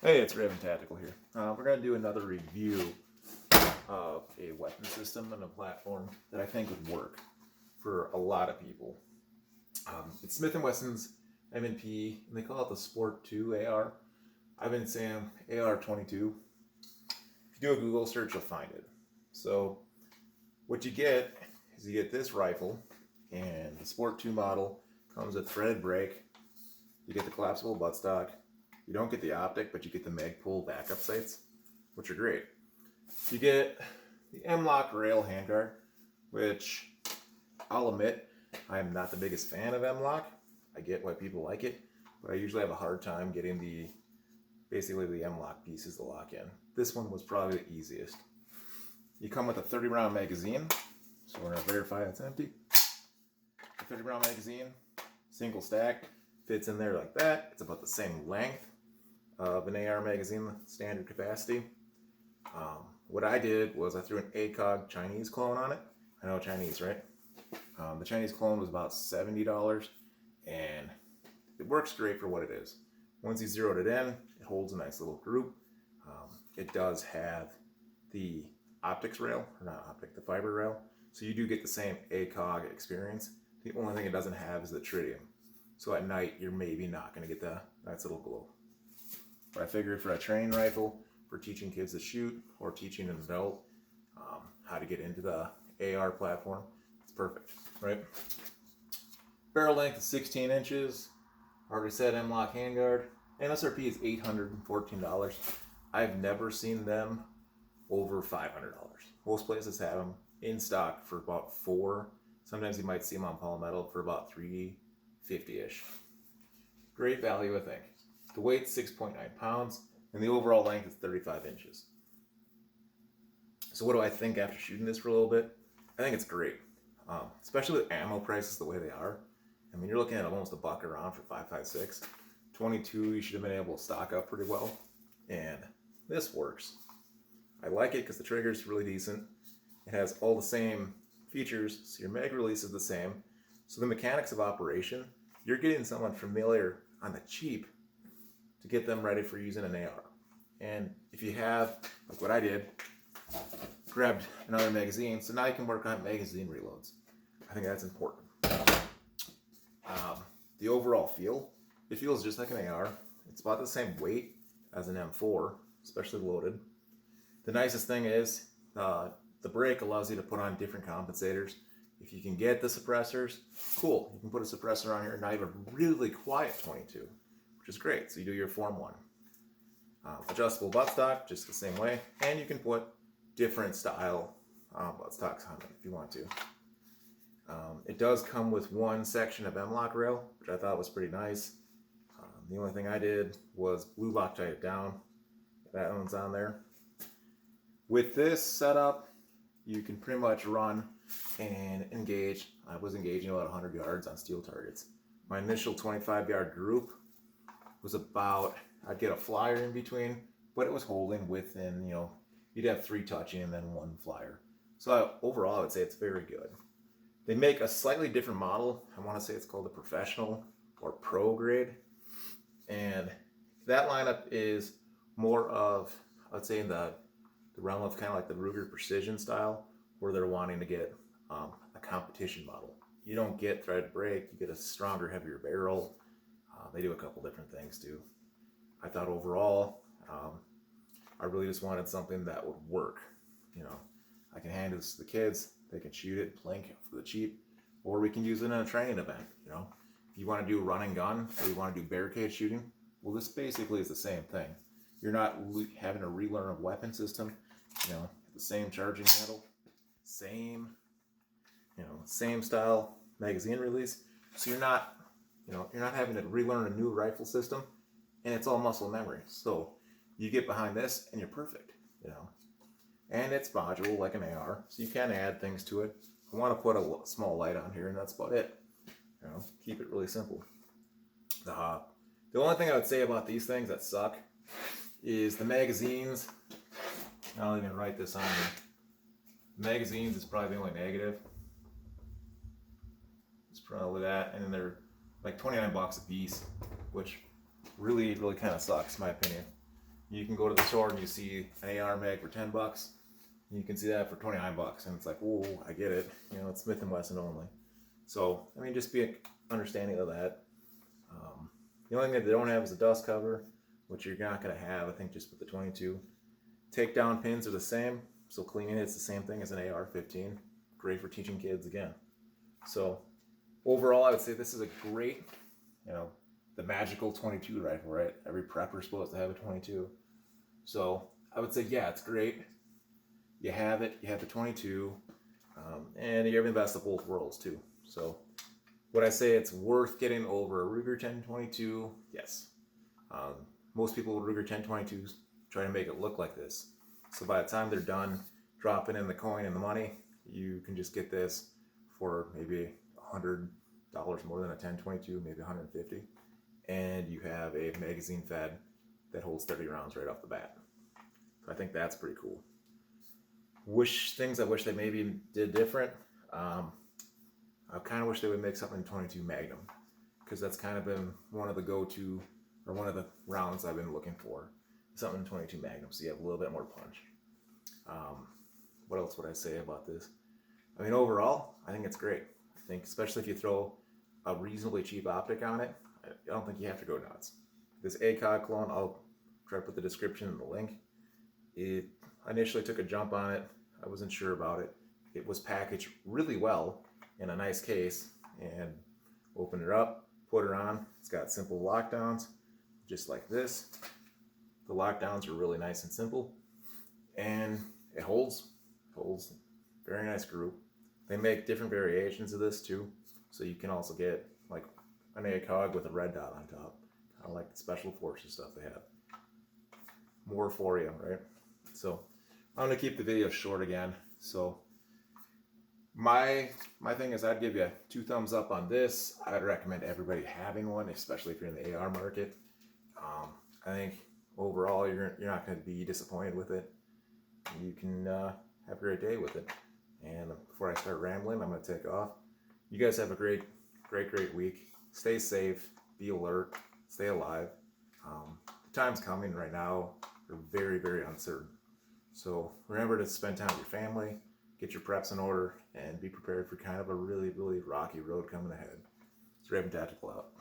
Hey, it's Raven Tactical here. We're going to do another review of a weapon system and a platform that I think would work for a lot of people. It's Smith & Wesson's M&P, and they call it the Sport 2 AR. I've been saying AR-22. If you do a Google search, you'll find it. So what you get is you get this rifle, and the Sport 2 model comes with threaded brake. You get the collapsible buttstock. You don't get the optic, but you get the Magpul backup sights, which are great. You get the M-Lock rail handguard, which I'll admit, I am not the biggest fan of M-Lock. I get why people like it, but I usually have a hard time getting basically the M-Lock pieces to lock in. This one was probably the easiest. You come with a 30-round magazine, so we're going to verify it's empty. A 30-round magazine, single stack, fits in there like that. It's about the same length of an AR magazine, standard capacity. What I did was I threw an ACOG Chinese clone on it. I know Chinese, right? The Chinese clone was about $70, and it works great for what it is. Once you zeroed it in, it holds a nice little group. It does have the optics rail, or not optic, the fiber rail. So you do get the same ACOG experience. The only thing it doesn't have is the tritium. So at night, you're maybe not going to get that nice little glow. But I figured for a training rifle, for teaching kids to shoot, or teaching an adult how to get into the AR platform, it's perfect, right? Barrel length is 16 inches. Already said M-Lock handguard. MSRP is $814. I've never seen them over $500. Most places have them in stock for about $4. Sometimes you might see them on Palmetto for about $350-ish. Great value, I think. The weight's 6.9 pounds, and the overall length is 35 inches. So what do I think after shooting this for a little bit? I think it's great, especially with ammo prices the way they are. I mean, you're looking at almost $1 a round for 5.56. 22, you should have been able to stock up pretty well, and this works. I like it because the trigger is really decent. It has all the same features, so your mag release is the same. So the mechanics of operation, you're getting someone familiar on the cheap to get them ready for using an AR. And if you have, like what I did, grabbed another magazine, so now you can work on magazine reloads. I think that's important. The overall feel, it feels just like an AR. It's about the same weight as an M4, especially loaded. The nicest thing is the brake allows you to put on different compensators. If you can get the suppressors, cool. You can put a suppressor on here and now you have a really quiet 22, which is great. So you do your Form 1. Adjustable buttstock, just the same way. And you can put different style buttstocks on it if you want to. It does come with one section of M-Lock rail, which I thought was pretty nice. The only thing I did was blue Loctite it down. That one's on there. With this setup, you can pretty much run and engage. I was engaging about 100 yards on steel targets. My initial 25-yard group was about, I'd get a flyer in between, but it was holding within, you'd have 3 touching and then 1 flyer. So overall, I would say it's very good. They make a slightly different model. I want to say it's called the Professional or Pro grade. And that lineup is more of, I'd say in the realm of kind of like the Ruger Precision style, where they're wanting to get a competition model. You don't get threaded brake, you get a stronger, heavier barrel. They do a couple different things too. I thought overall, I really just wanted something that would work. I can hand this to the kids, they can shoot it, plink for the cheap, or we can use it in a training event. If you want to do run and gun, or you want to do barricade shooting, well, this basically is the same thing. You're not having to relearn a weapon system. The same charging handle, same style magazine release. So you're not having to relearn a new rifle system, and it's all muscle memory. So you get behind this, and you're perfect. And it's modular like an AR, so you can add things to it. I want to put a small light on here, and that's about it. Keep it really simple. The only thing I would say about these things that suck is the magazines. I'll even write this on here. Magazines is probably the only negative. It's probably that, and then they're like $29 a piece, which really kind of sucks, in my opinion. You can go to the store and you see an AR mag for $10. You can see that for $29, and it's like, oh, I get it. You know, it's Smith and Wesson only. So I mean, just be understanding of that. The only thing that they don't have is a dust cover, which you're not going to have, I think, just with the 22. Takedown pins are the same, so cleaning it's the same thing as an AR-15. Great for teaching kids again. So overall, I would say this is a great, you know, the magical 22 rifle, right? Every prepper's supposed to have a 22. So I would say, yeah, it's great. You have it. You have the 22, and you have the best of both worlds too. So would I say it's worth getting over a Ruger 1022? Yes. Most people with Ruger 1022s try to make it look like this. So by the time they're done dropping in the coin and the money, you can just get this for maybe $100 more than a 1022, maybe 150, and you have a magazine fed that holds 30 rounds right off the bat. So I think that's pretty cool. Things I wish they maybe did different. I kind of wish they would make something in 22 Magnum, because that's kind of been one of the go-to, or one of the rounds I've been looking for. Something in 22 Magnum, so you have a little bit more punch. What else would I say about this? I mean, overall, I think it's great. I think, especially if you throw a reasonably cheap optic on it, I don't think you have to go nuts. This ACOG clone, I'll try to put the description in the link. I initially took a jump on it. I wasn't sure about it. It was packaged really well in a nice case, and open it up, put it on. It's got simple lockdowns, just like this. The lockdowns are really nice and simple, and it holds very nice group. They make different variations of this too, so you can also get like an ACOG with a red dot on top, kind of like the special forces stuff they have. More for you, right? So I'm gonna keep the video short again. So my thing is, I'd give you 2 thumbs up on this. I'd recommend everybody having one, especially if you're in the AR market. I think overall you're not going to be disappointed with it. You can have a great day with it. And before I start rambling, I'm going to take off. You guys have a great week. Stay safe, be alert, stay alive. The time's coming right now. They're very, very uncertain. So remember to spend time with your family, get your preps in order, and be prepared for kind of a really, really rocky road coming ahead. It's Untitled Chapter out.